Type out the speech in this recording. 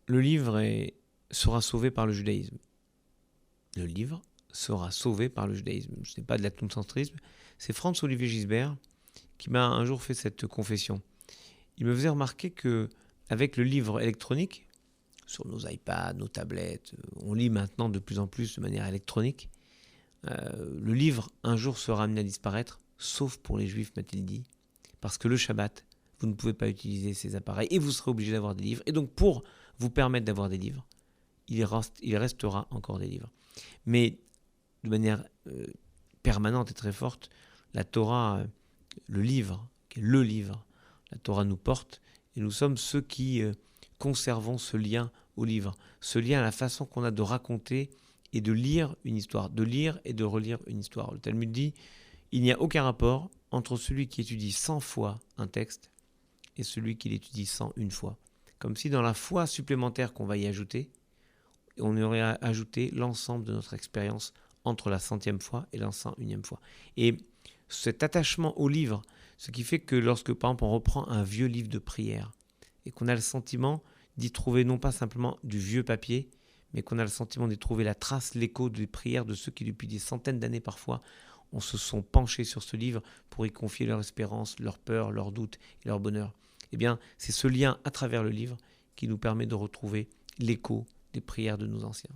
le livre sera sauvé par le judaïsme. Le livre sera sauvé par le judaïsme. Ce n'est pas de l'ethnocentrisme. C'est Franz-Olivier Gisbert qui m'a un jour fait cette confession. Il me faisait remarquer que avec le livre électronique, sur nos iPads, nos tablettes, on lit maintenant de plus en plus de manière électronique. Le livre, un jour, sera amené à disparaître, sauf pour les juifs, m'a-t-il dit, parce que le Shabbat, vous ne pouvez pas utiliser ces appareils et vous serez obligé d'avoir des livres. Et donc, pour vous permettre d'avoir des livres, il restera encore des livres. Mais de manière permanente et très forte, la Torah, le livre, qui est le livre, la Torah nous porte et nous sommes ceux qui conservons ce lien au livre, ce lien à la façon qu'on a de raconter et de lire une histoire, de lire et de relire une histoire. Le Talmud dit, il n'y a aucun rapport entre celui qui étudie 100 fois un texte et celui qui l'étudie 101 fois. Comme si dans la foi supplémentaire qu'on va y ajouter, on aurait ajouté l'ensemble de notre expérience entre la 100e fois et la 101e fois. Et cet attachement au livre, ce qui fait que lorsque, par exemple, on reprend un vieux livre de prière et qu'on a le sentiment d'y trouver non pas simplement du vieux papier, mais qu'on a le sentiment d'y trouver la trace, l'écho des prières de ceux qui, depuis des centaines d'années parfois, se sont penchés sur ce livre pour y confier leur espérance, leur peur, leurs doutes et leur bonheur. Eh bien, c'est ce lien à travers le livre qui nous permet de retrouver l'écho des prières de nos anciens.